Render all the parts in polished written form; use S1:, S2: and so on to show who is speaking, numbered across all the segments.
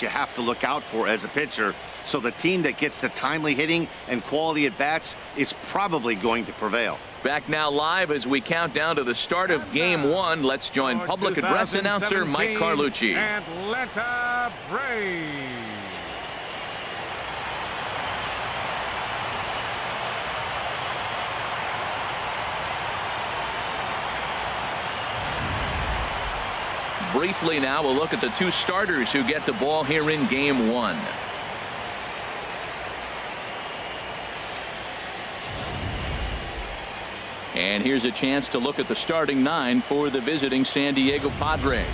S1: that you have to look out for as a pitcher. So the team that gets the timely hitting and quality at bats is probably going to prevail.
S2: Back now live as we count down to the start of Game 1. Let's join public address announcer Mike Carlucci.
S3: Atlanta Braves.
S2: Briefly now, we'll look at the two starters who get the ball here in Game 1. And here's a chance to look at the starting 9 for the visiting San Diego Padres.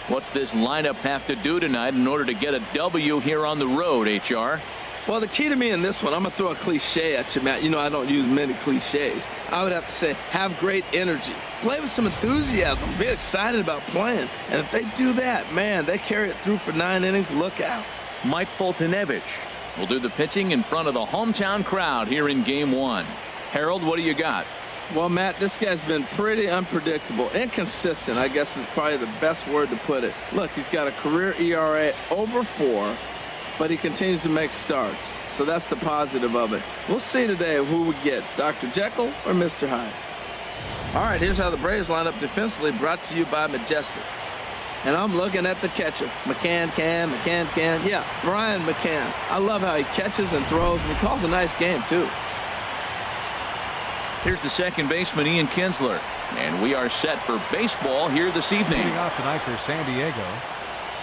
S2: What's this lineup have to do tonight in order to get a W here on the road, HR?
S4: Well, the key to me in this one, I'm going to throw a cliche at you, Matt. You know I don't use many cliches. I would have to say have great energy. Play with some enthusiasm. Be excited about playing. And if they do that, man, they carry it through for 9 innings. Look out.
S2: Mike Foltynewicz will do the pitching in front of the hometown crowd here in Game 1. Harold, what do you got?
S4: Well, Matt, this guy's been pretty unpredictable. Inconsistent, I guess, is probably the best word to put it. Look, he's got a career ERA over 4, but he continues to make starts. So that's the positive of it. We'll see today who we get, Dr. Jekyll or Mr. Hyde. All right, here's how the Braves line up defensively, brought to you by Majestic. And I'm looking at the catcher, McCann. Yeah, Brian McCann. I love how he catches and throws, and he calls a nice game, too.
S2: Here's the second baseman, Ian Kinsler. And we are set for baseball here this evening.
S3: Leading off tonight for San Diego,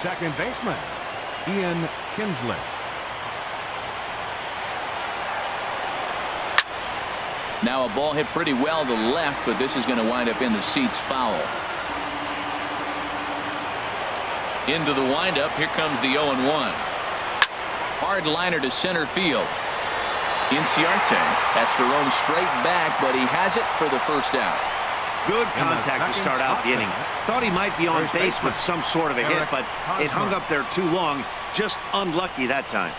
S3: second baseman, Ian Kinsler.
S2: Now a ball hit pretty well to left, but this is going to wind up in the seats foul. Into the windup, here comes the 0-1. Hard liner to center field. Inciarte has to roam straight back, but he has it for the first out.
S1: Good contact to start out the inning. Thought he might be on base with some sort of a hit, but it hung up there too long. Just unlucky that time.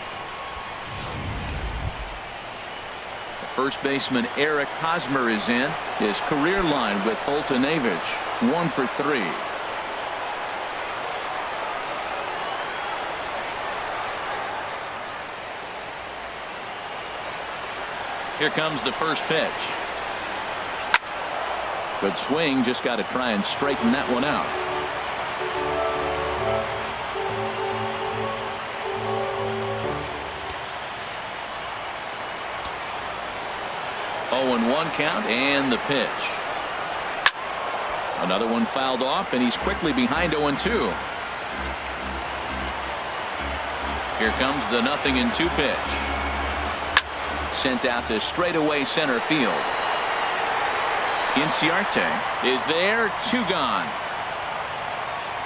S2: First baseman Eric Hosmer is in. His career line with Foltynewicz, 1 for 3. Here comes the first pitch. Good swing, just got to try and straighten that one out. Oh, and 1 count, and the pitch. Another one fouled off, and he's quickly behind 0-2. Here comes the 0-2 pitch. Sent out to straightaway center field. Inciarte is there, 2 gone.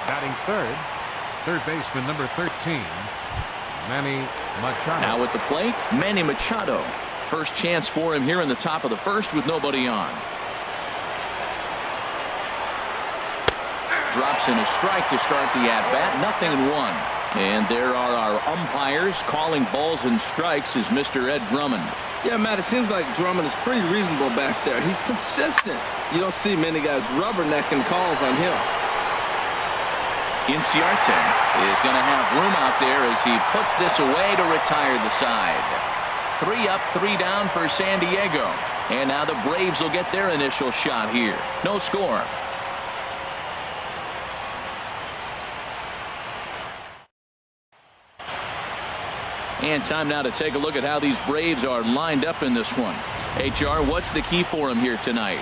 S3: Batting third baseman number 13, Manny Machado.
S2: Now at the plate, Manny Machado. First chance for him here in the top of the first with nobody on. Drops in a strike to start the at-bat. 0-1. And there are our umpires calling balls and strikes is Mr. Ed Drummond.
S4: Yeah, Matt, it seems like Drummond is pretty reasonable back there. He's consistent. You don't see many guys rubbernecking calls on him.
S2: Inciarte is going to have room out there as he puts this away to retire the side. 3 up, 3 down for San Diego. And now the Braves will get their initial shot here. No score. And time now to take a look at how these Braves are lined up in this one. HR, what's the key for them here tonight?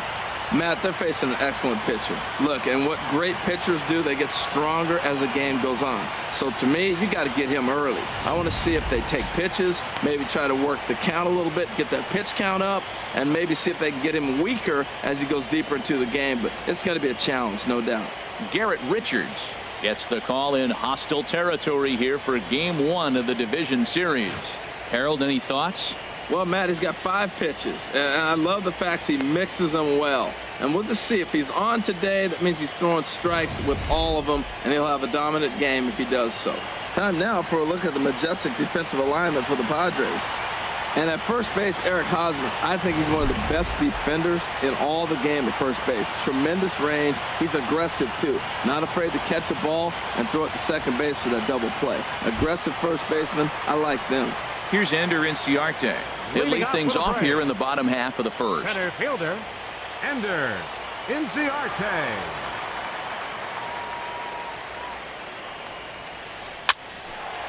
S4: Matt, they're facing an excellent pitcher. Look, and what great pitchers do, they get stronger as the game goes on. So to me, you got to get him early. I want to see if they take pitches, maybe try to work the count a little bit, get that pitch count up, and maybe see if they can get him weaker as he goes deeper into the game. But it's going to be a challenge, no doubt.
S2: Garrett Richards gets the call in hostile territory here for Game 1 of the division series. Harold, any thoughts?
S4: Well, Matt, he's got 5 pitches, and I love the fact he mixes them well. And we'll just see if he's on today. That means he's throwing strikes with all of them, and he'll have a dominant game if he does so. Time now for a look at the majestic defensive alignment for the Padres. And at first base, Eric Hosmer, I think he's one of the best defenders in all the game at first base. Tremendous range. He's aggressive, too. Not afraid to catch a ball and throw it to second base for that double play. Aggressive first baseman. I like them. Here's Ender Inciarte. He'll lead things off here in the bottom half of the first.
S3: Center fielder, Ender Inciarte.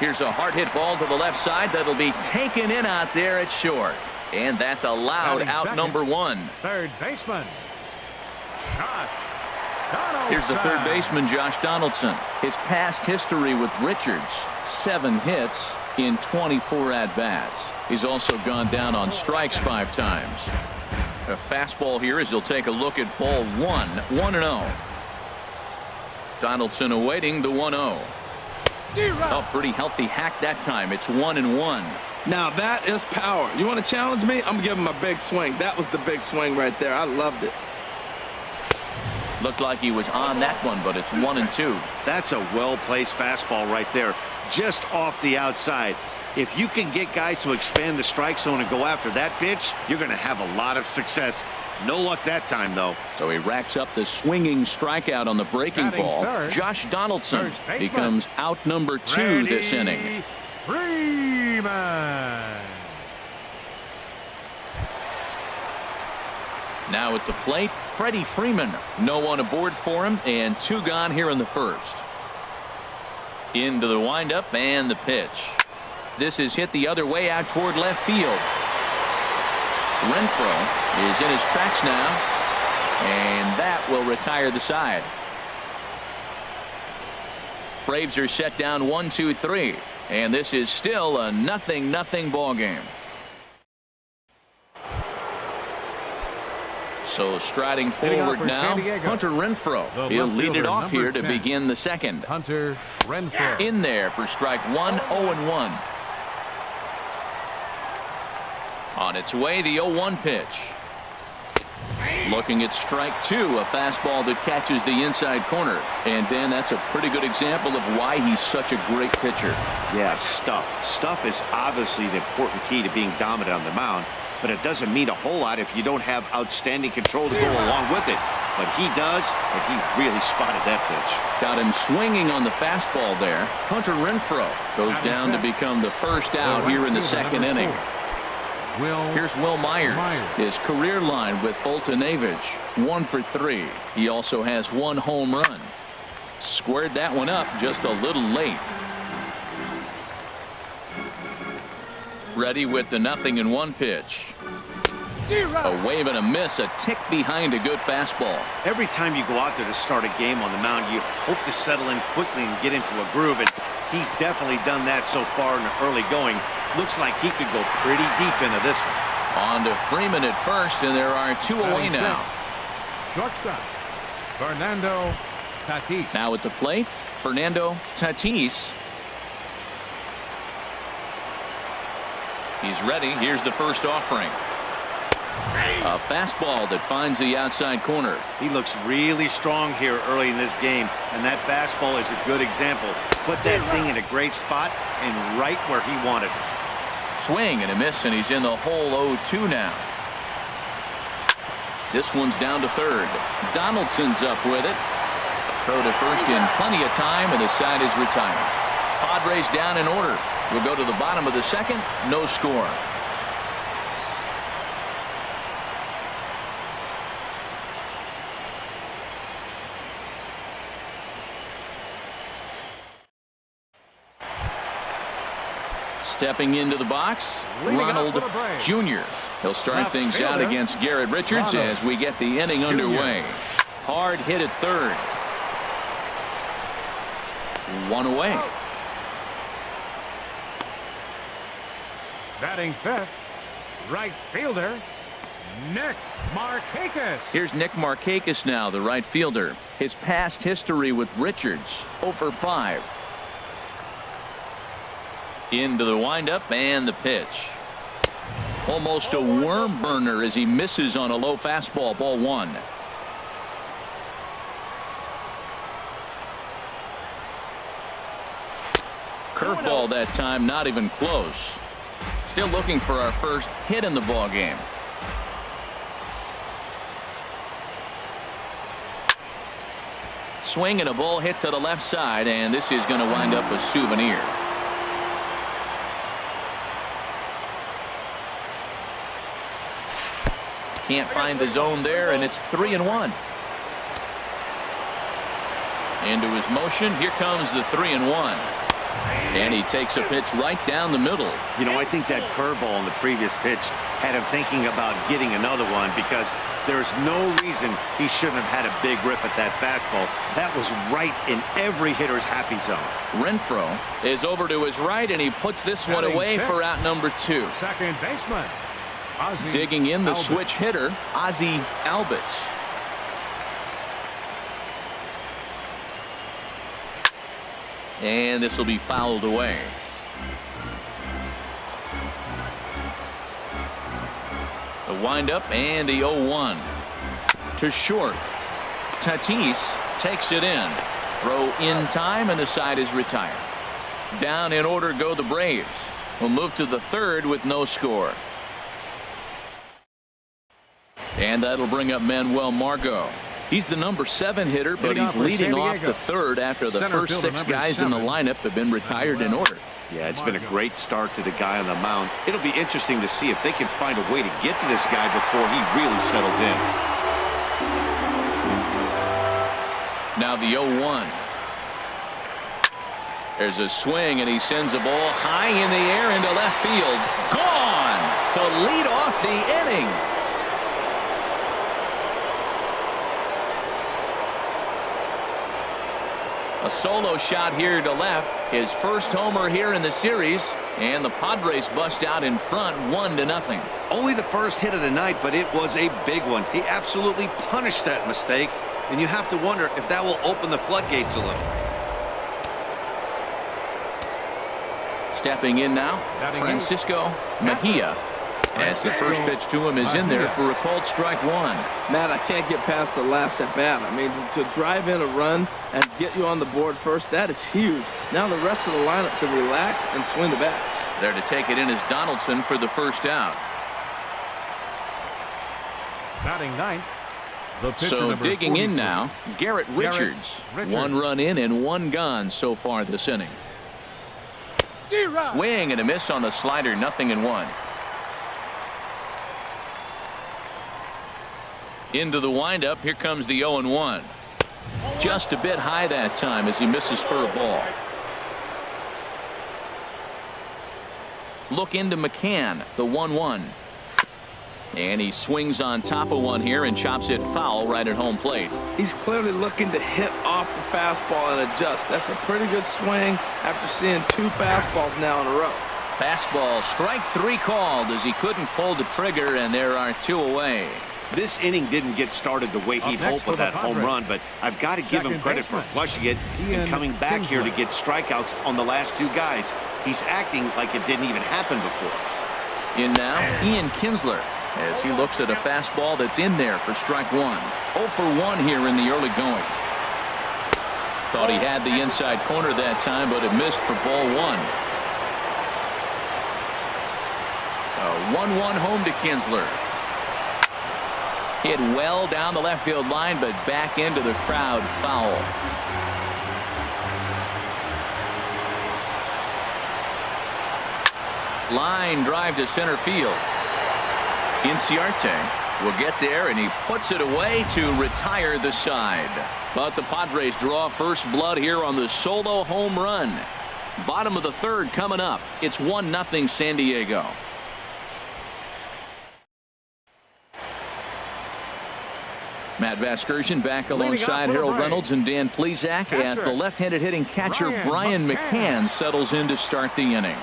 S2: Here's a hard hit ball to the left side that'll be taken in out there at short. And that's a loud out
S3: second,
S2: number one.
S3: Third baseman, Josh Donaldson.
S2: Here's the third baseman, Josh Donaldson. His past history with Richards, 7 hits in 24 at-bats. He's also gone down on strikes 5 times. A fastball here as he'll take a look at ball 1, 1-0. Donaldson awaiting the 1-0. A pretty healthy hack that time. It's 1-1.
S4: Now that is power. You want to challenge me? I'm giving him a big swing. That was the big swing right there. I loved it.
S2: Looked like he was on that one, but it's 1-2.
S1: That's a well-placed fastball right there, just off the outside. If you can get guys to expand the strike zone and go after that pitch, you're going to have a lot of success. No luck that time, though.
S2: So he racks up the swinging strikeout on the breaking ball.
S3: Third,
S2: Josh Donaldson becomes out number 2 this inning.
S3: Freeman.
S2: Now at the plate, Freddie Freeman. No one aboard for him, and 2 gone here in the first. Into the windup and the pitch. This is hit the other way out toward left field. Renfroe is in his tracks now, and that will retire the side. Braves are set down 1-2-3, and this is still a 0-0 ball game. So striding forward now, Hunter Renfroe. He'll lead it off here to begin the second.
S3: Hunter Renfroe
S2: in there for strike 1, 0-1. On its way, the 0-1 pitch. Looking at strike 2, a fastball that catches the inside corner. And then that's a pretty good example of why he's such a great pitcher.
S1: Yeah, stuff. Stuff is obviously the important key to being dominant on the mound, but it doesn't mean a whole lot if you don't have outstanding control to go along with it. But he does, and he really spotted that pitch.
S2: Got him swinging on the fastball there. Hunter Renfroe goes down to become the first out here in the second inning. Here's Will Myers. His career line with Fulton Avage, 1 for 3. He also has 1 home run. Squared that one up just a little late. Ready with the 0-1 pitch. A wave and a miss, a tick behind a good fastball.
S1: Every time you go out there to start a game on the mound, you hope to settle in quickly and get into a groove, and he's definitely done that so far in the early going. Looks like he could go pretty deep into this one.
S2: On to Freeman at first, and there are 2 away now.
S3: Shortstop, Fernando Tatis.
S2: Now at the plate, Fernando Tatis. He's ready. Here's the first offering. A fastball that finds the outside corner.
S1: He looks really strong here early in this game, and that fastball is a good example. Put that thing in a great spot and right where he wanted it.
S2: Swing and a miss, and he's in the hole 0-2 now. This one's down to third. Donaldson's up with it. Throw to first in plenty of time, and the side is retired. Padres down in order. We'll go to the bottom of the second. No score. Stepping into the box, Ronald Jr. He'll start things out against Garrett Richards as we get the inning underway. Hard hit at third. 1 away.
S3: Batting fifth, right fielder, Nick Markakis.
S2: Here's Nick Markakis now, the right fielder. His past history with Richards, 0 for 5. Into the windup and the pitch. Almost a worm burner as he misses on a low fastball, ball 1. Curveball that time, not even close. Still looking for our first hit in the ball game. Swing and a ball hit to the left side, and this is going to wind up a souvenir. Can't find the zone there, and it's 3-1. Into his motion. Here comes the 3-1. And he takes a pitch right down the middle.
S1: You know, I think that curveball in the previous pitch had him thinking about getting another one, because there's no reason he shouldn't have had a big rip at that fastball. That was right in every hitter's happy zone.
S2: Renfroe is over to his right, and he puts this one away for out number 2.
S3: Second baseman. Ozzie
S2: Digging in the
S3: Albies.
S2: switch hitter, Ozzie Albies. And this will be fouled away. The windup and the 0-1. To short. Tatis takes it in. Throw in time, and the side is retired. Down in order go the Braves. We'll move to the third with no score. And that'll bring up Manuel Margot. He's the number 7 hitter, but he's leading off the third after the first 6 guys in the lineup have been retired in order.
S1: Yeah, it's been a great start to the guy on the mound. It'll be interesting to see if they can find a way to get to this guy before he really settles in.
S2: Now the 0-1. There's a swing, and he sends a ball high in the air into left field. Gone to lead off the inning. A solo shot here to left. His first homer here in the series. And the Padres bust out in front 1-0.
S1: Only the first hit of the night, but it was a big one. He absolutely punished that mistake. And you have to wonder if that will open the floodgates a little.
S2: Stepping in now, Francisco Mejia. As the first pitch to him is in there for a called strike 1.
S4: Matt, I can't get past the last at bat. I mean, to drive in a run and get you on the board first, that is huge. Now the rest of the lineup can relax and swing the bats.
S2: There to take it in is Donaldson for the first out.
S3: Batting ninth. The pitcher,
S2: So
S3: number
S2: digging in
S3: 42.
S2: now, Garrett Richards. 1 run in and 1 gone so far this inning. Swing and a miss on the slider, 0-1. Into the windup. Here comes the 0-1. Just a bit high that time as he misses spur ball. Look into McCann, the 1-1. And he swings on top of one here and chops it foul right at home plate.
S4: He's clearly looking to hit off the fastball and adjust. That's a pretty good swing after seeing 2 fastballs now in a row.
S2: Fastball, strike 3 called as he couldn't pull the trigger, and there are 2 away.
S1: This inning didn't get started the way he'd hoped with that home run, but I've got to give him credit for flushing it and coming back here to get strikeouts on the last 2 guys. He's acting like it didn't even happen before.
S2: In now, Ian Kinsler, as he looks at a fastball that's in there for strike 1. 0 for 1 here in the early going. Thought he had the inside corner that time, but it missed for ball 1. A 1-1 home to Kinsler. Hit well down the left field line, but back into the crowd, foul. Line drive to center field. Inciarte will get there, and he puts it away to retire the side. But the Padres draw first blood here on the solo home run. Bottom of the third coming up. It's 1-0 San Diego. Matt Vasgersian back alongside Harold Reynolds and Dan Plesac as the left-handed hitting catcher Brian McCann settles in to start the inning.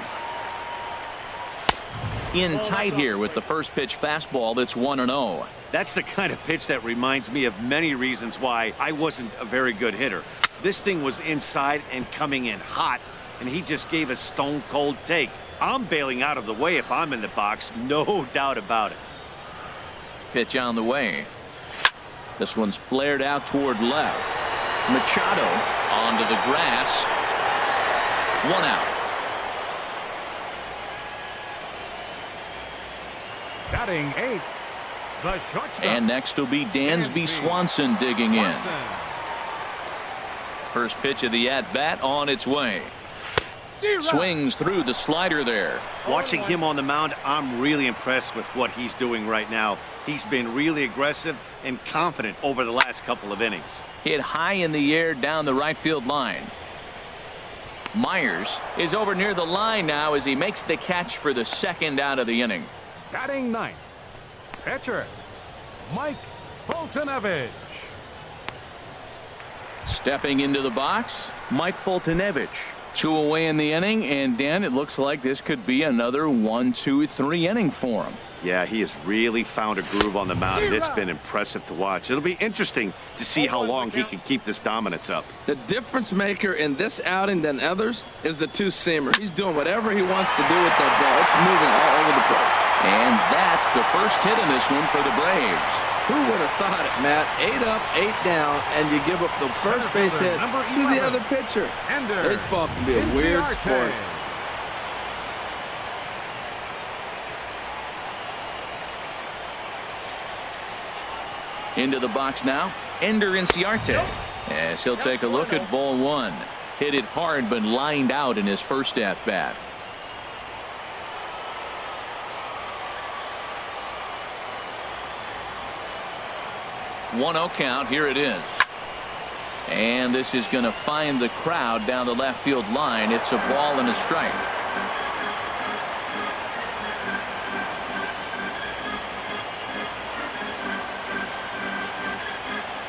S2: In tight here with the first pitch fastball that's 1-0.
S1: That's the kind of pitch that reminds me of many reasons why I wasn't a very good hitter. This thing was inside and coming in hot, and he just gave a stone-cold take. I'm bailing out of the way if I'm in the box, no doubt about it.
S2: Pitch on the way. This one's flared out toward left. Machado onto the grass. 1 out.
S3: Batting 8th, the shortstop.
S2: And next will be Dansby Swanson digging in. First pitch of the at-bat on its way. Swings through the slider there.
S1: Watching him on the mound, I'm really impressed with what he's doing right now. He's been really aggressive and confident over the last couple of innings.
S2: Hit high in the air down the right field line. Myers is over near the line now as he makes the catch for the second out of the inning.
S3: Batting 9th, pitcher, Mike Fultonevich.
S2: Stepping into the box, Mike Fultonevich. 2 away in the inning, and Dan, it looks like this could be another 1, 2, 3 inning for him.
S1: Yeah, he has really found a groove on the mound, and it's been impressive to watch. It'll be interesting to see how long he can keep this dominance up.
S4: The difference maker in this outing than others is the two-seamer. He's doing whatever he wants to do with that ball. It's moving all over the place.
S2: And that's the first hit in this one for the Braves.
S4: Who would have thought it, Matt? 8 up, 8 down, and you give up the first base hit to the other pitcher. Baseball can be a weird sport.
S2: Into the box now, Ender Inciarte. As he'll take a look at ball 1. Hit it hard, but lined out in his first at-bat. 1-0 count. Here it is. And this is going to find the crowd down the left field line. It's a ball and a strike.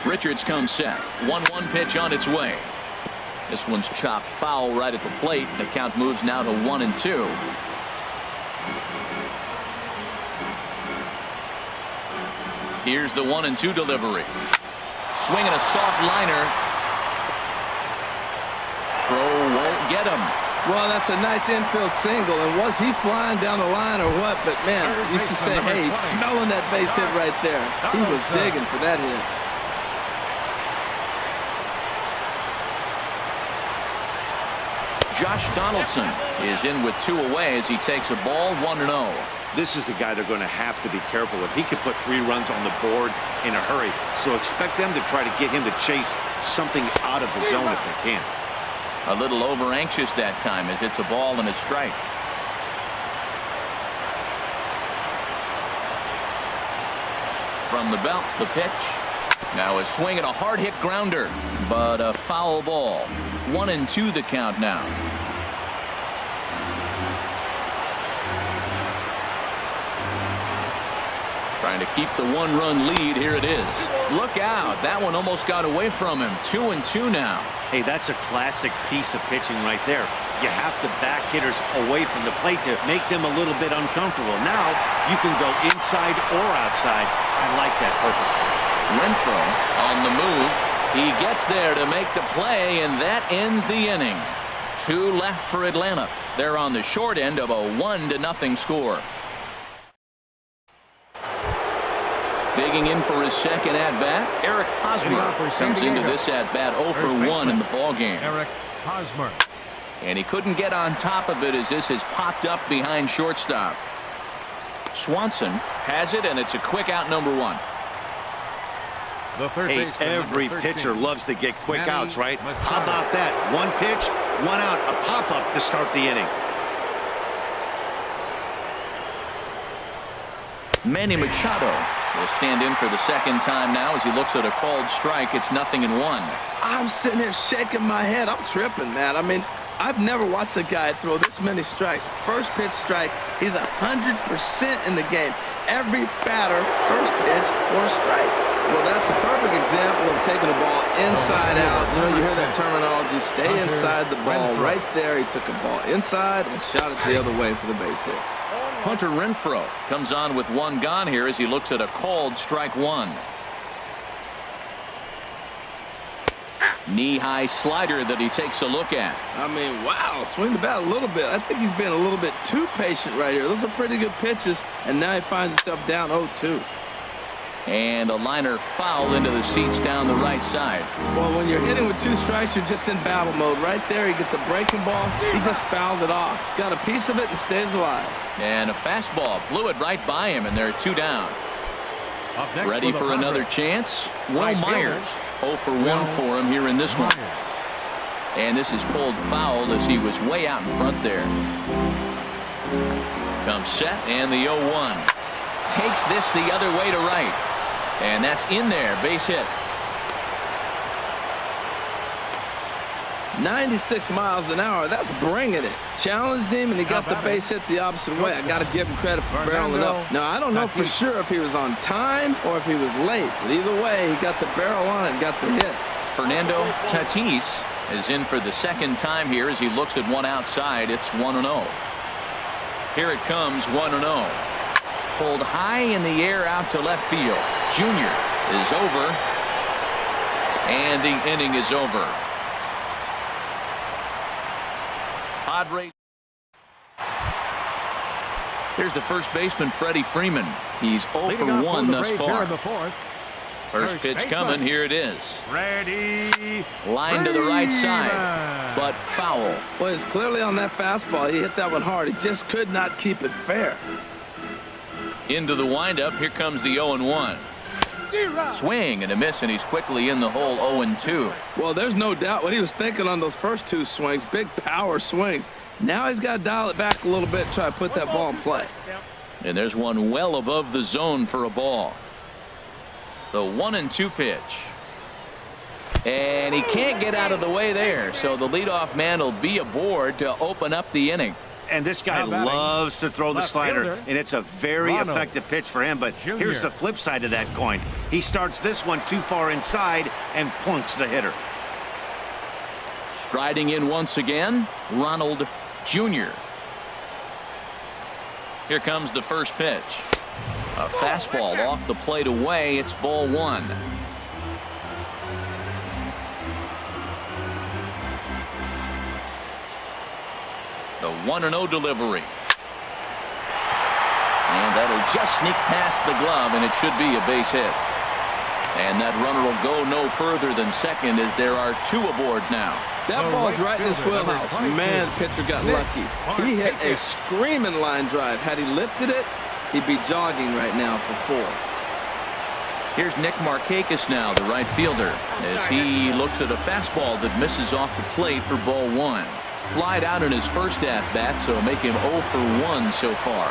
S2: Richards comes set. 1-1 pitch on its way. This one's chopped foul right at the plate. The count moves now to 1-2. Here's the 1-2 delivery. Swinging a soft liner. Throw won't get him.
S4: Well, that's a nice infield single. And was he flying down the line or what? But, man, you should say, hey, he's smelling that base hit right there. He was digging for that hit.
S2: Josh Donaldson is in with 2 away as he takes a ball 1-0.
S1: This is the guy they're going to have to be careful with. He could put 3 runs on the board in a hurry. So expect them to try to get him to chase something out of the zone if they can.
S2: A little over anxious that time as it's a ball and a strike. From the belt, the pitch. Now a swing and a hard hit grounder, but a foul ball. 1-2 the count now. Trying to keep the 1-run lead. Here it is. Look out. That one almost got away from him. 2-2 now.
S1: Hey, that's a classic piece of pitching right there. You have to back hitters away from the plate to make them a little bit uncomfortable. Now you can go inside or outside. I like that purposeful.
S2: Renfroe on the move. He gets there to make the play, and that ends the inning. 2 left for Atlanta. They're on the short end of a 1-0 score. Digging in for his second at-bat, Eric Hosmer comes into this at-bat 0 for 1 in the ballgame.
S3: Eric Hosmer.
S2: And he couldn't get on top of it as this has popped up behind shortstop. Swanson has it, and it's a quick out, number 1.
S3: The third
S1: Hey,
S3: baseman,
S1: every
S3: number 13.
S1: pitcher loves to get quick
S3: Manny
S1: outs, right?
S3: Machado.
S1: How about that? 1 pitch, 1 out, a pop-up to start the inning.
S2: Manny Machado will stand in for the second time now as he looks at a called strike. It's 0-1.
S4: I'm sitting here shaking my head. I'm tripping, man. I mean, I've never watched a guy throw this many strikes. First pitch strike, he's 100% in the game. Every batter, first pitch or strike. Well, that's a perfect example of taking a ball inside out. You know, you hear that terminology, stay inside the ball. Right there, he took a ball inside and shot it the other way for the base hit.
S2: Hunter Renfroe comes on with 1 gone here as he looks at a called strike 1. Knee-high slider that he takes a look at.
S4: I mean, wow, swing the bat a little bit. I think he's been a little bit too patient right here. Those are pretty good pitches, and now he finds himself down 0-2.
S2: And a liner foul into the seats down the right side.
S4: Well, when you're hitting with 2 strikes, you're just in battle mode. Right there, he gets a breaking ball. He just fouled it off. Got a piece of it and stays alive.
S2: And a fastball blew it right by him, and there are 2 down. Ready for another chance? Will Myers. 0 for 1 for him here in this one. And this is pulled foul as he was way out in front there. Comes set, and the 0-1. Takes this the other way to right. And that's in there, base hit.
S4: 96 miles an hour. That's bringing it. Challenged him, and he got the base hit the opposite way. I got to give him credit for barreling up. Now, I don't know for sure if he was on time or if he was late. But either way, he got the barrel on it and got the hit.
S2: Fernando Tatis is in for the second time here as he looks at one outside. It's 1-0. Here it comes, 1-0. Pulled high in the air out to left field. Junior is over. And the inning is over. Padres. Here's the first baseman, Freddie Freeman. He's 0 for 1 thus far. First pitch coming. Here it is.
S3: Ready.
S2: Line to the right side, but foul.
S4: Well, it's clearly on that fastball. He hit that one hard. He just could not keep it fair.
S2: Into the windup. Here comes the 0-1. Swing and a miss, and he's quickly in the hole. 0-2.
S4: Well, there's no doubt what he was thinking on those first 2 swings. Big power swings. Now he's got to dial it back a little bit, try to put that ball in play.
S2: And there's one well above the zone for a ball. The 1-2 pitch. And he can't get out of the way there, so the leadoff man will be aboard to open up the inning.
S1: And this guy loves to throw the slider, and it's a very effective pitch for him. But here's the flip side of that coin. He starts this one too far inside and plunks the hitter.
S2: Striding in once again, Ronald Jr. Here comes the first pitch. A fastball off the plate away. It's ball 1. The 1-0 delivery. And that'll just sneak past the glove, and it should be a base hit. And that runner will go no further than second as there are 2 aboard now.
S4: That ball's right in his wheelhouse. Man, pitcher got lucky. He hit a screaming line drive. Had he lifted it, he'd be jogging right now for 4.
S2: Here's Nick Markakis now, the right fielder, as he looks at a fastball that misses off the plate for ball 1. Flied out in his first at-bat, so make him 0 for 1 so far.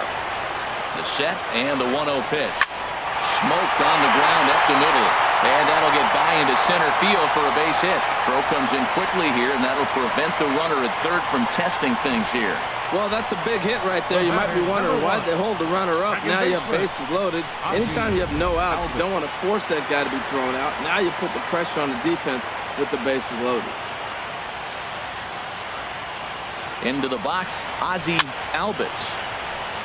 S2: The set and the 1-0 pitch. Smoked on the ground up the middle. And that'll get by into center field for a base hit. Throw comes in quickly here, and that'll prevent the runner at third from testing things here.
S4: Well, that's a big hit right there. You might be wondering why they hold the runner up. Now you have bases loaded. Anytime you have no outs, you don't want to force that guy to be thrown out. Now you put the pressure on the defense with the bases loaded.
S2: Into the box, Ozzie Albies.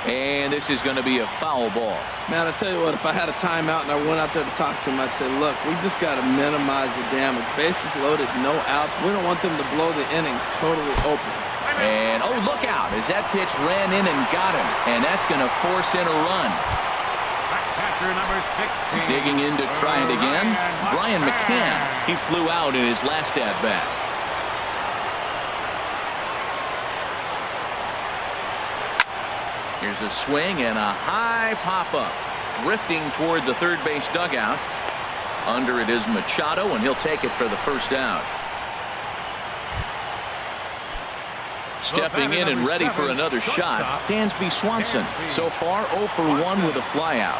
S2: And this is going to be a foul ball.
S4: Man, I tell you what, if I had a timeout and I went out there to talk to him, I'd say, look, we just got to minimize the damage. Bases loaded, no outs. We don't want them to blow the inning totally open.
S2: And, oh, look out, as that pitch ran in and got him. And that's going to force in a run.
S3: Catcher number 16.
S2: Digging in to try it again, Brian McCann. He flew out in his last at-bat. Here's a swing and a high pop-up. Drifting toward the third base dugout. Under it is Machado, and he'll take it for the first out. Stepping in and ready for another shot, Dansby Swanson. So far, 0 for 1 with a flyout.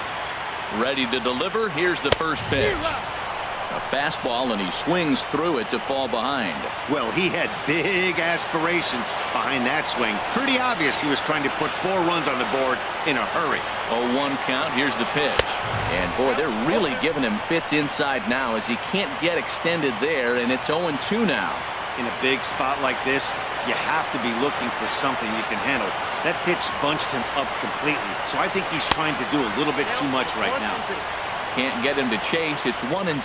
S2: Ready to deliver. Here's the first pitch. A fastball, and he swings through it to fall behind.
S1: Well, he had big aspirations behind that swing. Pretty obvious he was trying to put 4 runs on the board in a hurry.
S2: 0-1 count. Here's the pitch. And, boy, they're really giving him fits inside now as he can't get extended there, and it's 0-2 now.
S1: In a big spot like this, you have to be looking for something you can handle. That pitch bunched him up completely, so I think he's trying to do a little bit too much right now.
S2: Can't get him to chase. It's 1-2.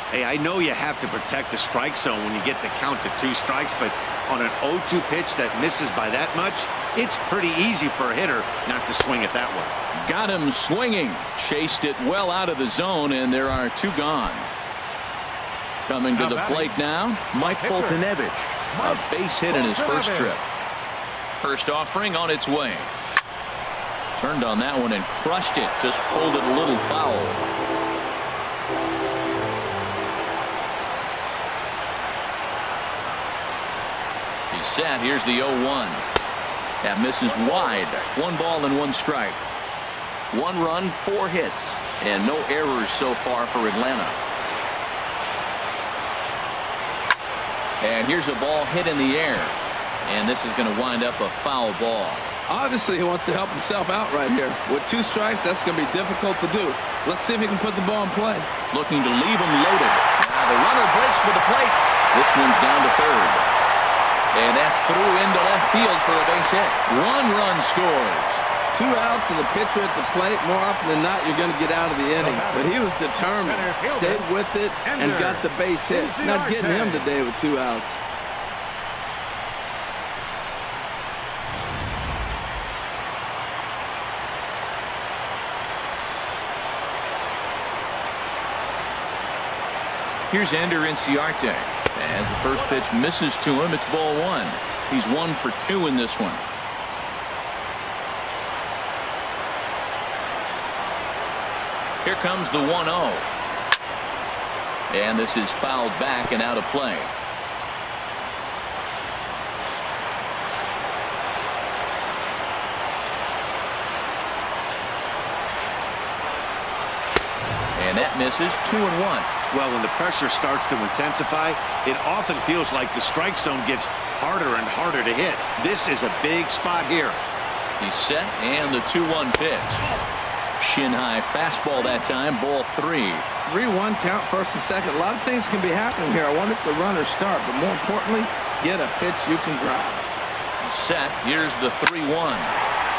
S1: Hey, I know you have to protect the strike zone when you get the count to 2 strikes, but on an 0-2 pitch that misses by that much, It's pretty easy for a hitter not to swing at that one.
S2: Got him swinging. Chased it well out of the zone, and there are 2 gone. Coming to the plate now, Mike Foltynewicz. A base hit in his first trip. First offering on its way. Turned on that one and crushed it. Just pulled it a little foul. He's set. Here's the 0-1. That misses wide. 1 ball and 1 strike. 1 run, 4 hits, and no errors so far for Atlanta. And here's a ball hit in the air, and this is going to wind up a foul ball.
S4: Obviously, he wants to help himself out right here. With 2 strikes, that's going to be difficult to do. Let's see if he can put the ball in play.
S2: Looking to leave him loaded. Now the runner breaks for the plate. This one's down to third. And that's through into left field for a base hit. 1 run scores.
S4: 2 outs and the pitcher at the plate. More often than not, you're going to get out of the inning. But he was determined, stayed with it, and got the base hit. Not getting him today with 2 outs.
S2: Here's Ender Inciarte. As the first pitch misses to him, it's ball 1. He's 1 for 2 in this one. Here comes the 1-0. And this is fouled back and out of play. And that misses. 2-1.
S1: Well, when the pressure starts to intensify, it often feels like the strike zone gets harder and harder to hit. This is a big spot here.
S2: He's set, and the 2-1 pitch. Shin high fastball that time, ball 3.
S4: 3-1 count, first and second. A lot of things can be happening here. I wonder if the runners start, but more importantly, get a pitch you can drive.
S2: He's set. Here's the 3-1.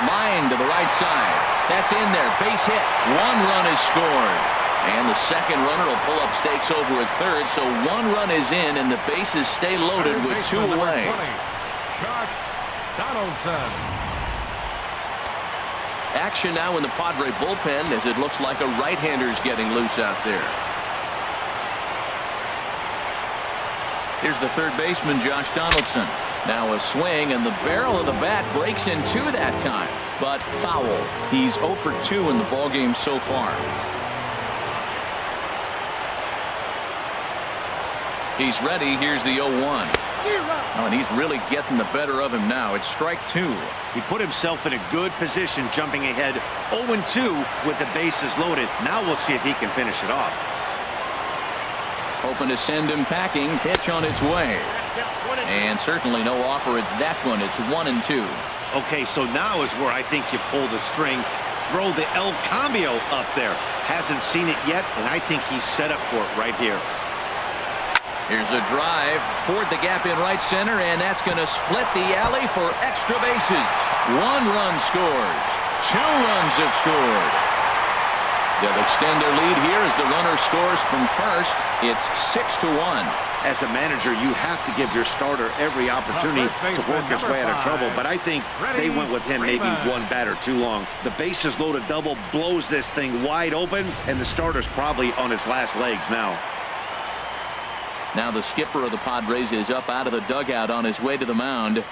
S2: Line to the right side. That's in there. Base hit. 1 run is scored. And the second runner will pull up stakes over at third, so 1 run is in, and the bases stay loaded with 2 away.
S3: Donaldson.
S2: Action now in the Padre bullpen as it looks like a right-hander's getting loose out there. Here's the third baseman, Josh Donaldson. Now a swing, and the barrel of the bat breaks in 2 that time, but foul. He's 0 for 2 in the ballgame so far. He's ready. Here's the 0-1. Oh, and he's really getting the better of him now. It's strike 2.
S1: He put himself in a good position, jumping ahead 0-2 with the bases loaded. Now we'll see if he can finish it off.
S2: Hoping to send him packing. Pitch on its way. And certainly no offer at that one. It's 1-2.
S1: Okay, so now is where I think you pull the string. Throw the El Cambio up there. Hasn't seen it yet, and I think he's set up for it right here.
S2: Here's a drive toward the gap in right center, and that's going to split the alley for extra bases. 1 run scores. 2 runs have scored. They'll extend their lead here as the runner scores from first. It's 6-1.
S1: As a manager, you have to give your starter every opportunity to work his way out of trouble, but I think they went with him maybe 1 batter too long. The bases loaded double blows this thing wide open, and the starter's probably on his last legs now.
S2: Now the skipper of the Padres is up out of the dugout on his way to the mound,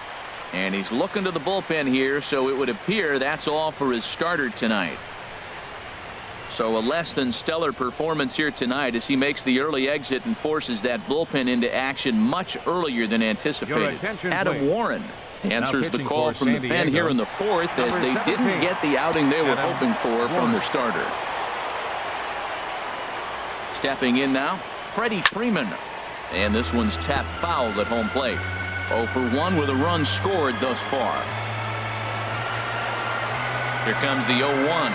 S2: and he's looking to the bullpen here, so it would appear that's all for his starter tonight. So a less than stellar performance here tonight as he makes the early exit and forces that bullpen into action much earlier than anticipated. Adam Warren answers the call from the pen here in the 4th as they didn't get the outing they were hoping for from their starter. Stepping in now, Freddie Freeman. And this one's tapped foul at home plate. 0 for 1 with a run scored thus far. Here comes the 0-1.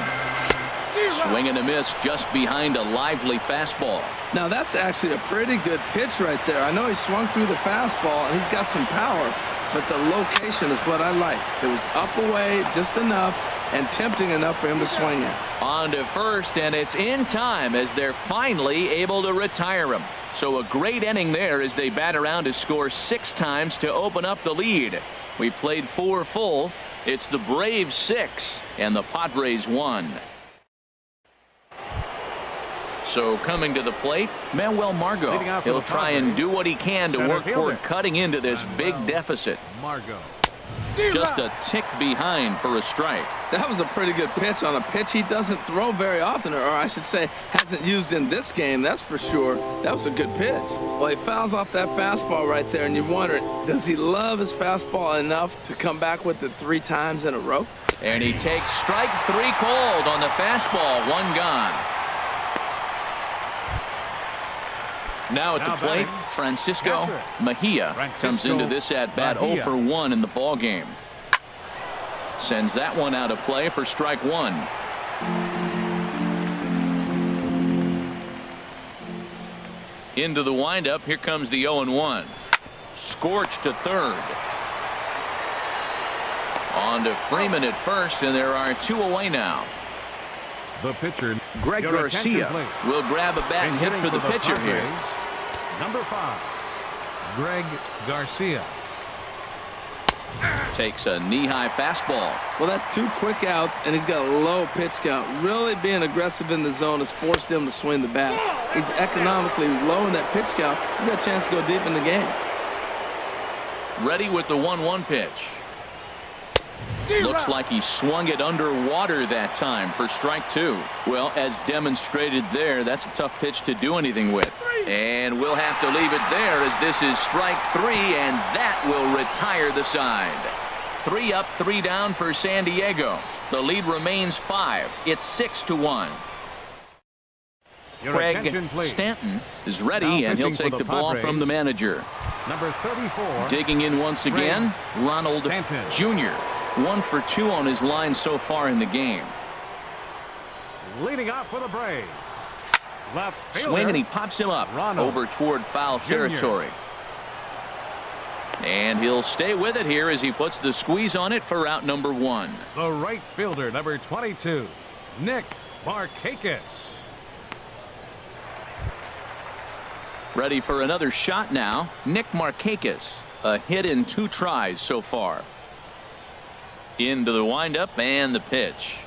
S2: Swing and a miss just behind a lively fastball.
S4: Now that's actually a pretty good pitch right there. I know he swung through the fastball and he's got some power, but the location is what I like. It was up away just enough and tempting enough for him to swing at.
S2: On to first, and it's in time as they're finally able to retire him. So a great inning there as they bat around to score 6 times to open up the lead. We played 4 full. It's the Braves 6 and the Padres 1. So coming to the plate, Manuel Margot. He'll try and do what he can to work toward cutting into this big deficit.
S3: Margot.
S2: Just a tick behind for a strike.
S4: That was a pretty good pitch on a pitch he doesn't throw very often, or I should say hasn't used in this game, that's for sure. That was a good pitch. Well, he fouls off that fastball right there, and you're wondering, does he love his fastball enough to come back with it 3 times in a row?
S2: And he takes strike 3 called on the fastball. 1 gone. Now at the plate, Francisco Mejia comes into this at-bat 0 for 1 in the ball game. Sends that one out of play for strike 1. Into the windup. Here comes the 0-1. Scorched to third. On to Freeman at first, and there are 2 away now.
S3: The pitcher,
S2: Greg Garcia will grab a bat and hit for the pitcher here.
S3: Number 5, Greg Garcia.
S2: Takes a knee-high fastball.
S4: Well, that's 2 quick outs, and he's got a low pitch count. Really being aggressive in the zone has forced him to swing the bats. He's economically low in that pitch count. He's got a chance to go deep in the game.
S2: Ready with the 1-1 pitch. Looks like he swung it underwater that time for strike 2. Well, as demonstrated there, that's a tough pitch to do anything with. And we'll have to leave it there as this is strike 3, and that will retire the side. 3 up, 3 down for San Diego. The lead remains 5. It's 6-1. Craig Stanton is ready, and he'll take the ball from the manager.
S3: Number 34.
S2: Digging in once again, Ronald Jr. 1 for 2 on his line so far in the game.
S3: Leading off for the Braves. Left fielder.
S2: Swing, and he pops him up over toward foul territory. And he'll stay with it here as he puts the squeeze on it for out number 1.
S3: The right fielder, number 22, Nick Markakis.
S2: Ready for another shot now. Nick Markakis, a hit in 2 tries so far. Into the windup and the pitch.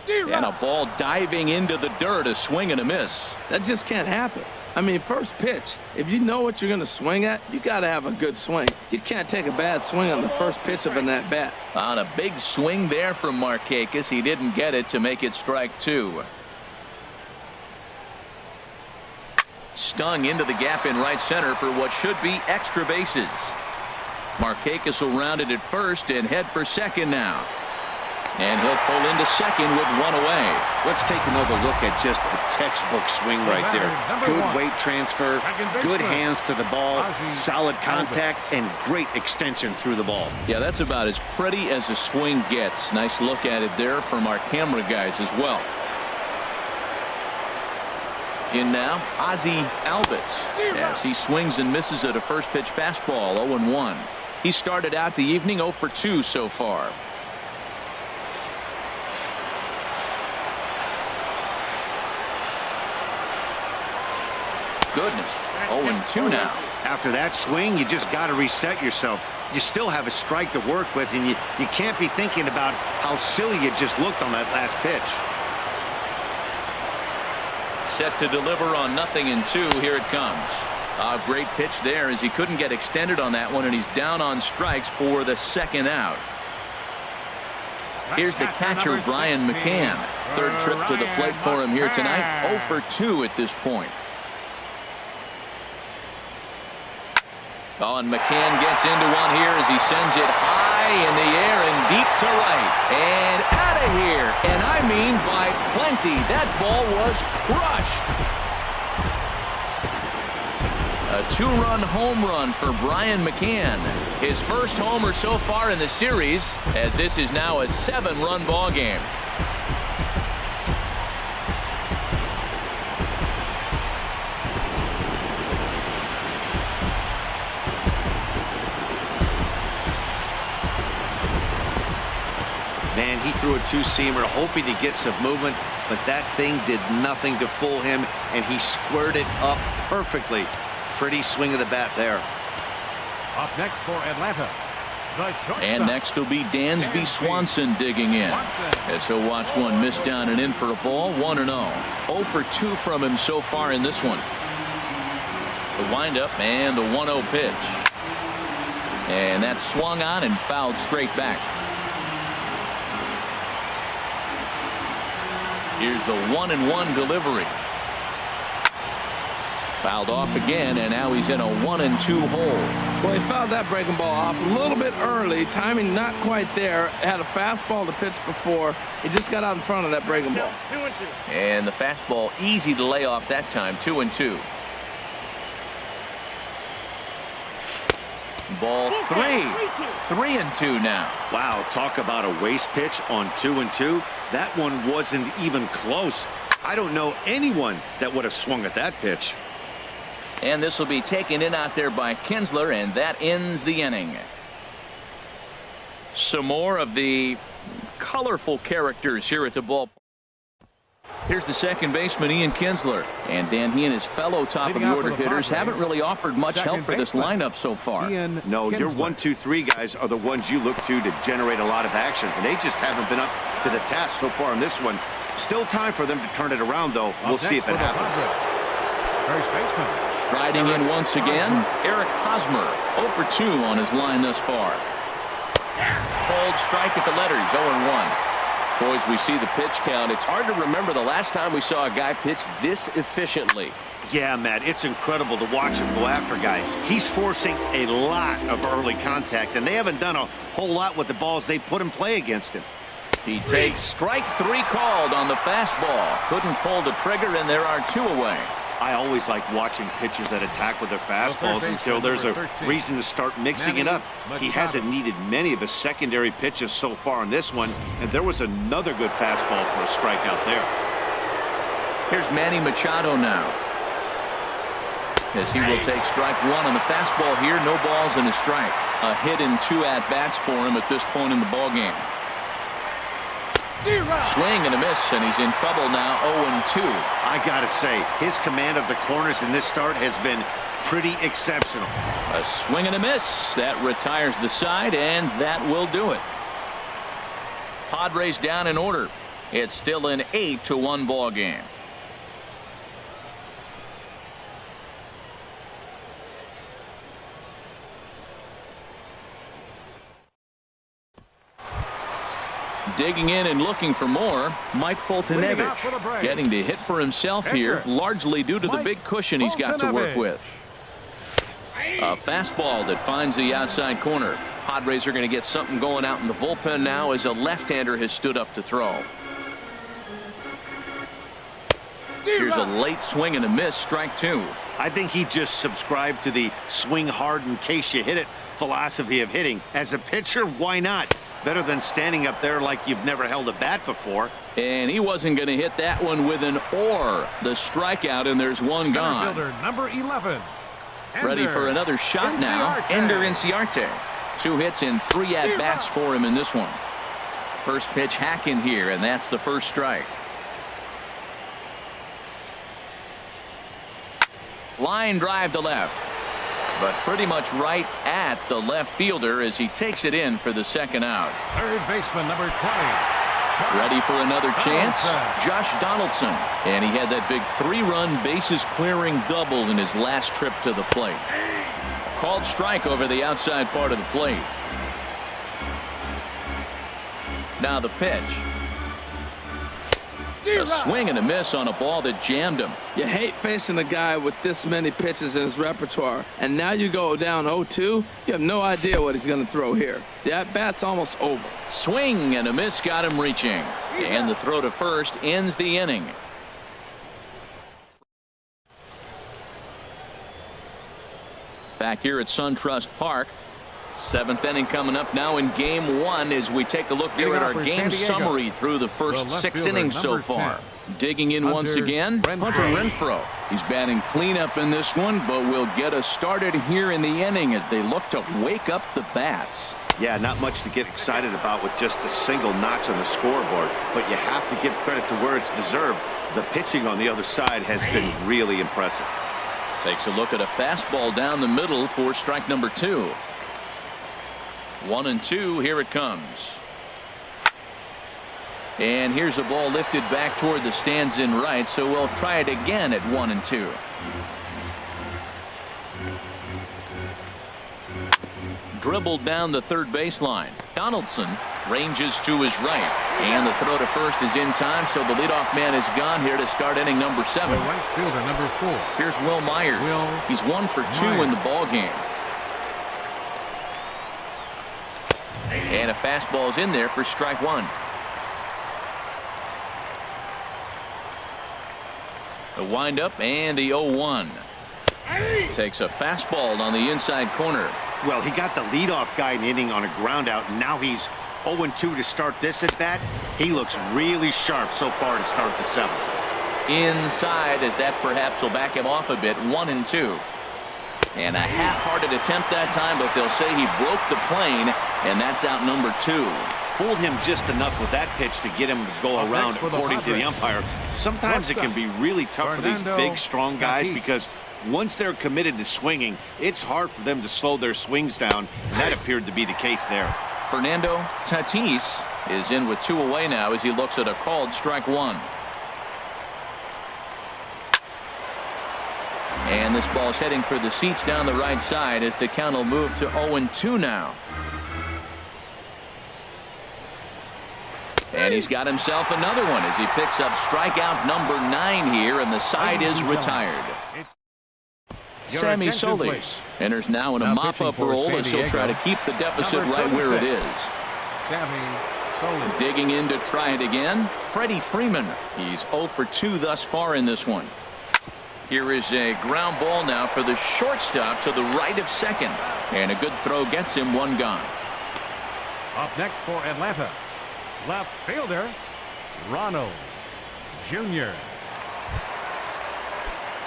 S2: And a ball diving into the dirt, a swing and a miss.
S4: That just can't happen. I mean, first pitch, if you know what you're going to swing at, you got to have a good swing. You can't take a bad swing on the first pitch of an at-bat.
S2: On a big swing there from Markakis, he didn't get it to make it strike 2. Stung into the gap in right center for what should be extra bases. Markakis will round it at first and head for second now. And he'll pull into second with 1 away.
S1: Let's take another look at just the textbook swing right there. Good weight transfer, good hands to the ball, solid contact, and great extension through the ball.
S2: Yeah, that's about as pretty as a swing gets. Nice look at it there from our camera guys as well. In now, Ozzie Albies, as he swings and misses at a first pitch fastball, 0-1. He started out the evening 0 for 2 so far. Goodness, 0-2 now.
S1: After that swing, you just got to reset yourself. You still have a strike to work with, and you can't be thinking about how silly you just looked on that last pitch.
S2: Set to deliver on 0-2. Here it comes. A great pitch there as he couldn't get extended on that one, and he's down on strikes for the second out. Here's the catcher, Brian McCann. Third trip to the plate for him here tonight. 0 for 2 at this point. Oh, and McCann gets into one here as he sends it high in the air and deep to right. And out of here. And I mean by plenty. That ball was crushed. A 2-run home run for Brian McCann. His first homer so far in the series, as this is now a 7-run ball game.
S1: Man, he threw a 2-seamer hoping to get some movement, but that thing did nothing to fool him, and he squared it up perfectly. Pretty swing of the bat there.
S3: Up next for Atlanta,
S2: And next will be Dansby Swanson digging in, as he'll watch one miss down and in for a ball. 1-0. 0 for 2 from him so far in this one. The windup and the 1-0 pitch. And that swung on and fouled straight back. Here's the 1-1 delivery. Fouled off again, and now he's in a 1-2 hole.
S4: Well, he fouled that breaking ball off a little bit early. Timing not quite there. Had a fastball to pitch before. He just got out in front of that breaking ball.
S2: 2-2. And the fastball easy to lay off that time. 2-2. Ball 3-2 now.
S1: Wow, talk about a waste pitch on 2-2. That one wasn't even close. I don't know anyone that would have swung at that pitch.
S2: And this will be taken in out there by Kinsler, and that ends the inning. Some more of the colorful characters here at the ballpark. Here's the second baseman, Ian Kinsler. And Dan, he and his fellow top-of-the-order hitters haven't really offered much help for this lineup so far.
S1: No, your 1, 2, 3 guys are the ones you look to generate a lot of action. And they just haven't been up to the task so far in this one. Still time for them to turn it around, though. We'll see if it happens.
S3: First baseman.
S2: Striding in once again, Eric Hosmer. 0 for 2 on his line thus far. Cold strike at the letters, 0-1. Boys, we see the pitch count. It's hard to remember the last time we saw a guy pitch this efficiently.
S1: Yeah, Matt, it's incredible to watch him go after guys. He's forcing a lot of early contact, and they haven't done a whole lot with the balls they put in play against him.
S2: He takes strike 3 called on the fastball. Couldn't pull the trigger, and there are 2 away.
S1: I always like watching pitchers that attack with their fastballs until there's a reason to start mixing it up. He hasn't needed many of his secondary pitches so far in this one, and there was another good fastball for a strikeout there.
S2: Here's Manny Machado now, as he will take strike 1 on the fastball here. No balls and a strike. A hit and 2 at-bats for him at this point in the ballgame. Swing and a miss, and he's in trouble now. 0-2.
S1: I gotta say, his command of the corners in this start has been pretty exceptional.
S2: A swing and a miss. That retires the side, and that will do it. Padres down in order. It's still an 8-1 ball game. Digging in and looking for more, Mike Foltynewicz, getting to hit for himself here, largely due to the big cushion he's got to work with. A fastball that finds the outside corner. Padres are going to get something going out in the bullpen now, as a left-hander has stood up to throw. Here's a late swing and a miss, strike 2.
S1: I think he just subscribed to the swing hard in case you hit it philosophy of hitting. As a pitcher, why not? Better than standing up there like you've never held a bat before.
S2: And he wasn't going to hit that one with an or. The strikeout, and there's one gone.
S3: Fielder, number 11.
S2: Ready for another shot now. Ender Inciarte. 2 hits and 3 at-bats for him in this one. First pitch hack in here, and that's the first strike. Line drive to left, but pretty much right at the left fielder as he takes it in for the second out.
S3: Third baseman, number 20.
S2: Ready for another chance? Josh Donaldson. And he had that big 3-run bases clearing double in his last trip to the plate. Called strike over the outside part of the plate. Now the pitch. A swing and a miss on a ball that jammed him.
S4: You hate facing a guy with this many pitches in his repertoire, and now you go down 0-2. You have no idea what he's going to throw here. The at-bat's almost over.
S2: Swing and a miss got him reaching. And the throw to first ends the inning. Back here at SunTrust Park. 7th inning coming up now in Game 1 as we take a look here at our game summary through the first 6 innings so far. Digging in once again, Hunter Renfroe. He's batting cleanup in this one, but will get us started here in the inning as they look to wake up the bats.
S1: Yeah, not much to get excited about with just a single notch on the scoreboard, but you have to give credit to where it's deserved. The pitching on the other side has been really impressive.
S2: Takes a look at a fastball down the middle for strike number 2. 1-2. Here it comes. And here's a ball lifted back toward the stands in right, so we'll try it again at 1-2. Dribbled down the third baseline. Donaldson ranges to his right, and the throw to first is in time, so the leadoff man is gone here to start inning number 7.
S3: The right fielder, number 4.
S2: Here's Will Myers. He's 1 for 2 in the ball game. And a fastball is in there for strike 1. The windup and the 0-1. Takes a fastball on the inside corner.
S1: Well, he got the leadoff guy in the inning on a ground out, and now he's 0-2 to start this at bat. He looks really sharp so far to start the 7th.
S2: Inside, as that perhaps will back him off a bit. 1-2. And a half-hearted attempt that time, but they'll say he broke the plane, and that's out number 2.
S1: Fooled him just enough with that pitch to get him to go around, according to the umpire. Sometimes it can be really tough for these big, strong guys because once they're committed to swinging, it's hard for them to slow their swings down, and that appeared to be the case there.
S2: Fernando Tatis is in with 2 away now as he looks at a called strike 1. And this ball's heading for the seats down the right side as the count will move to 0-2 now. And he's got himself another one as he picks up strikeout number 9 here, and the side is retired. Sammy Solis enters now in a mop-up role as he'll try to keep the deficit right where it is.
S3: Sammy Solis.
S2: Digging in to try it again. Freddie Freeman. He's 0 for 2 thus far in this one. Here is a ground ball now for the shortstop to the right of second. And a good throw gets him 1 gone.
S3: Up next for Atlanta, left fielder Ronald Jr.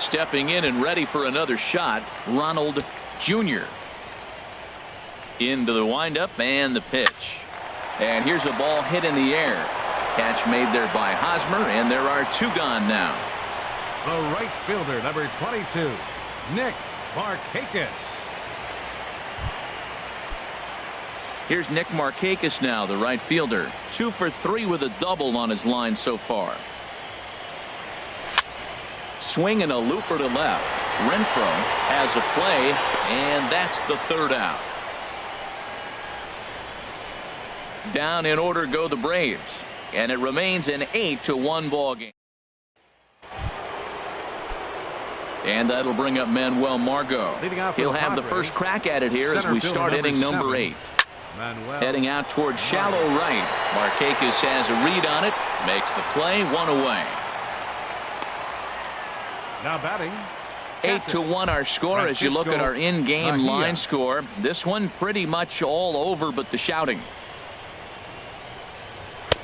S2: Stepping in and ready for another shot, Ronald Jr. Into the windup and the pitch. And here's a ball hit in the air. Catch made there by Hosmer, and there are 2 gone now.
S3: The right fielder, number 22, Nick Markakis.
S2: Here's Nick Markakis now, the right fielder. 2 for 3 with a double on his line so far. Swing and a looper to left. Renfroe has a play, and that's the 3rd out. Down in order go the Braves, and it remains an 8-1 ball game. And that'll bring up Manuel Margot. He'll have the first crack at it here as we start inning number 8. Heading out towards shallow right. Markakis has a read on it, makes the play, 1 away.
S3: Now batting.
S2: 8-1 our score as you look at our in-game line score. This one pretty much all over but the shouting.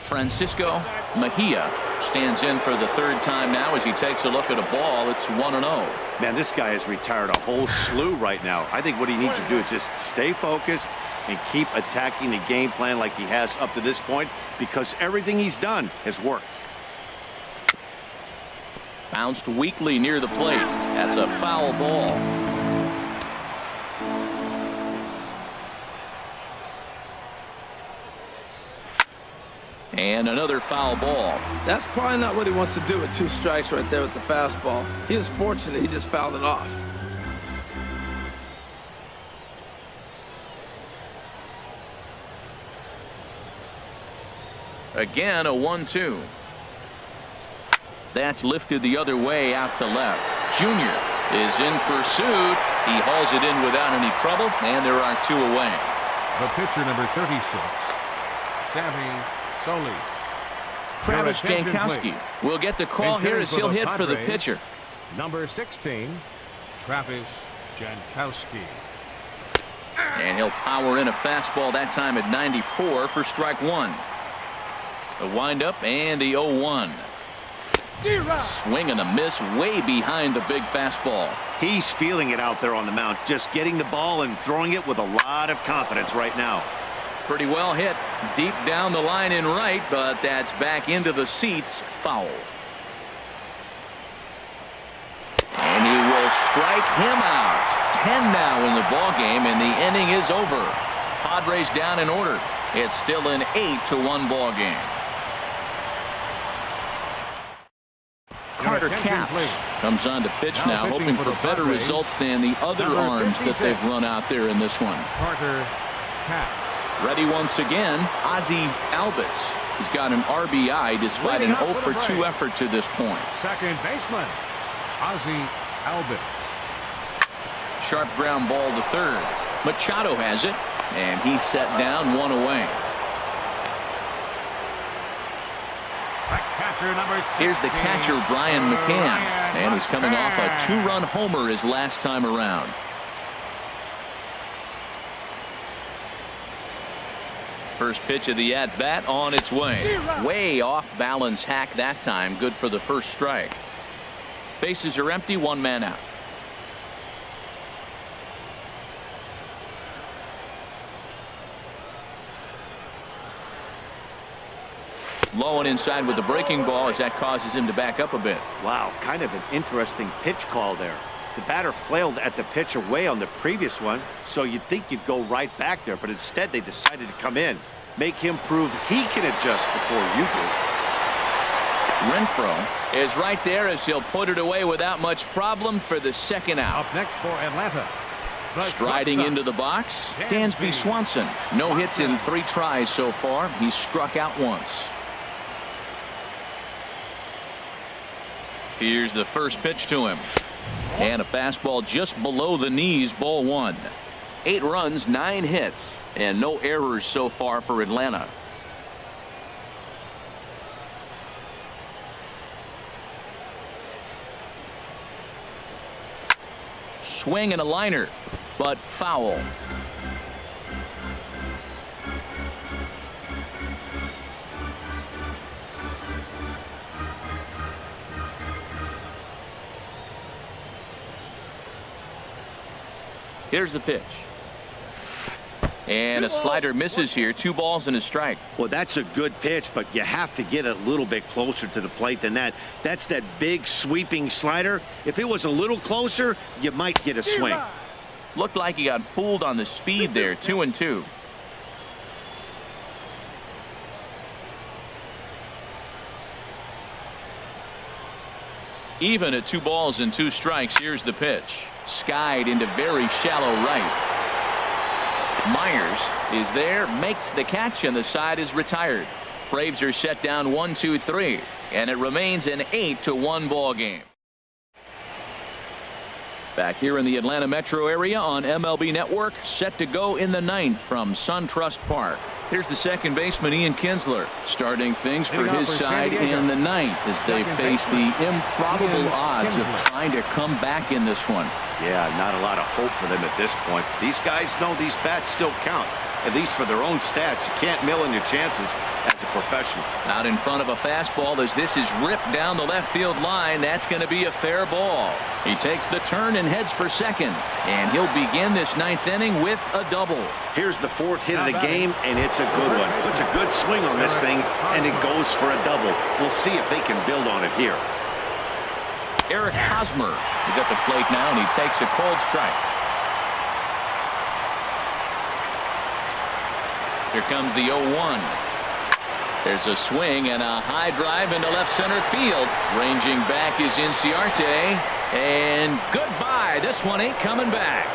S2: Francisco Mejia stands in for the 3rd time now as he takes a look at a ball. It's 1-0.
S1: Man, this guy has retired a whole slew right now. I think what he needs to do is just stay focused and keep attacking the game plan like he has up to this point, because everything he's done has worked.
S2: Bounced weakly near the plate. That's a foul ball. And another foul ball.
S4: That's probably not what he wants to do with 2 strikes right there with the fastball. He was fortunate he just fouled it off.
S2: Again, a 1-2. That's lifted the other way out to left. Junior is in pursuit. He hauls it in without any trouble, and there are 2 away.
S3: The pitcher, number 36, Sammy Solis.
S2: Travis Jankowski will get the call here as he'll hit for the pitcher.
S3: Number 16, Travis Jankowski.
S2: And he'll power in a fastball that time at 94 for strike 1. The windup and the 0-1. Swing and a miss way behind the big fastball.
S1: He's feeling it out there on the mound, just getting the ball and throwing it with a lot of confidence right now.
S2: Pretty well hit deep down the line in right, but that's back into the seats. Foul. And he will strike him out. 10 now in the ball game, and the inning is over. Padres down in order. It's still an 8-1 ball game. Carter Capps comes on to pitch now, hoping for better results than the other arms that they've run out there in this one.
S3: Carter Capps.
S2: Ready once again, Ozzie Albies. He's got an RBI despite an 0-for-2 effort to this point.
S3: Second baseman, Ozzie Albies.
S2: Sharp ground ball to third. Machado has it, and he's set down, one away. Here's the catcher, Brian McCann, and he's coming off a 2-run homer his last time around. First pitch of the at-bat on its way. Way off balance hack that time. Good for the first strike. Bases are empty, one man out. Low and inside with the breaking ball as that causes him to back up a bit.
S1: Wow, kind of an interesting pitch call there. The batter flailed at the pitch away on the previous one, so you'd think you'd go right back there, but instead they decided to come in. Make him prove he can adjust before you do.
S2: Renfroe is right there as he'll put it away without much problem for the second out.
S3: Up next for Atlanta.
S2: Striding into the box, Dansby Swanson. No hits in 3 tries so far. He's struck out once. Here's the first pitch to him. And a fastball just below the knees, ball 1. 8 runs, 9 hits, and no errors so far for Atlanta. Swing and a liner, but foul. Here's the pitch. And a slider misses here. 2 balls and a strike.
S1: Well, that's a good pitch, but you have to get a little bit closer to the plate than that. That's that big sweeping slider. If it was a little closer, you might get a swing.
S2: Looked like he got fooled on the speed there. 2-2. Even at 2 balls and 2 strikes. Here's the pitch. Skied into very shallow right. Myers is there, makes the catch, and the side is retired. Braves are set down 1-2-3, and it remains an 8-1 ball game. Back here in the Atlanta metro area on MLB Network, set to go in the 9th from SunTrust Park. Here's the second baseman, Ian Kinsler, starting things for his side in the 9th as they face the improbable odds of trying to come back in this one.
S1: Yeah, not a lot of hope for them at this point. These guys know these bats still count, at least for their own stats. You can't mill in your chances as a professional.
S2: Out in front of a fastball as this is ripped down the left field line. That's going to be a fair ball. He takes the turn and heads for second, and he'll begin this 9th inning with a double.
S1: Here's the 4th hit of the game, and it's a good one. Puts a good swing on this thing, and it goes for a double. We'll see if they can build on it here.
S2: Eric Hosmer is at the plate now, and he takes a cold strike. Here comes the 0-1. There's a swing and a high drive into left center field. Ranging back is Inciarte, and goodbye. This one ain't coming back.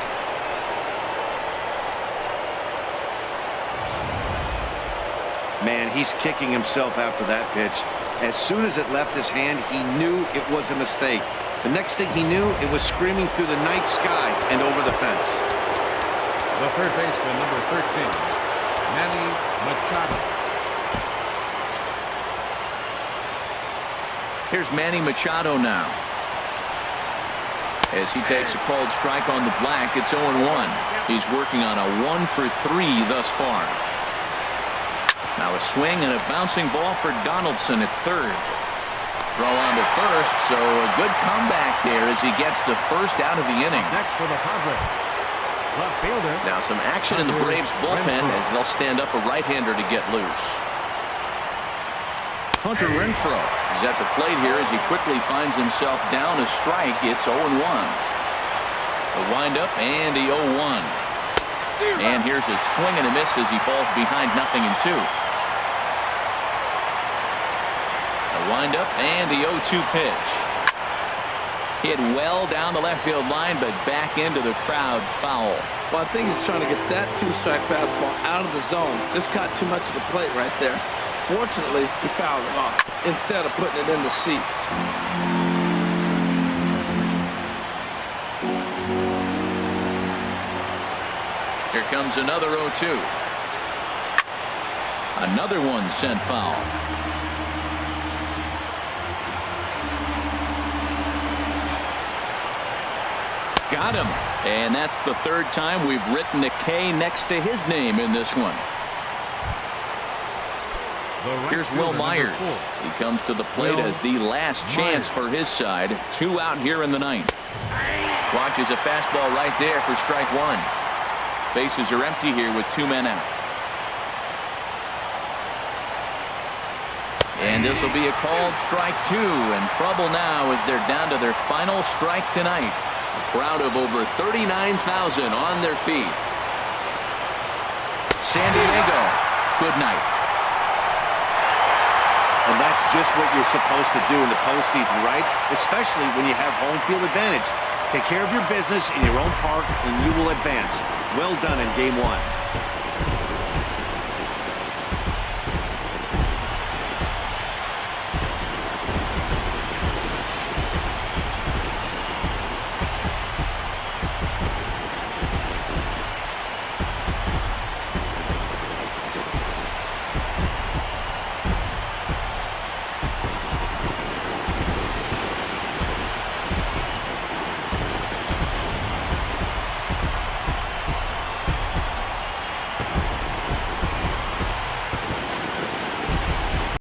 S1: Man, he's kicking himself after that pitch. As soon as it left his hand, he knew it was a mistake. The next thing he knew, it was screaming through the night sky and over the fence.
S3: The third baseman, number 13, Manny Machado.
S2: Here's Manny Machado now. As he takes a called strike on the black, it's 0-1. He's working on a 1-for-3 thus far. Now a swing and a bouncing ball for Donaldson at third. Throw on to first, so a good comeback there as he gets the first out of the inning.
S3: Next for the Padres, left fielder.
S2: Now some action in the Braves bullpen as they'll stand up a right-hander to get loose. Hunter Renfroe is at the plate here as he quickly finds himself down a strike. It's 0-1. The windup and the 0-1. And here's a swing and a miss as he falls behind 0-2. The windup and the 0-2 pitch. Hit well down the left field line, but back into the crowd, foul.
S4: Well, I think he's trying to get that two-strike fastball out of the zone. Just caught too much of the plate right there. Fortunately, he fouled it off instead of putting it in the seats.
S2: Here comes another 0-2. Another one sent foul. Got him. And that's the third time we've written a K next to his name in this one. Here's Will Myers. He comes to the plate as the last chance for his side. 2 out here in the 9th. Watches a fastball right there for strike 1. Bases are empty here with 2 men out. And this will be a called strike 2, and trouble now as they're down to their final strike tonight. A crowd of over 39,000 on their feet. San Diego, good night.
S1: And that's just what you're supposed to do in the postseason, right? Especially when you have home field advantage. Take care of your business in your own park, and you will advance. Well done in Game 1.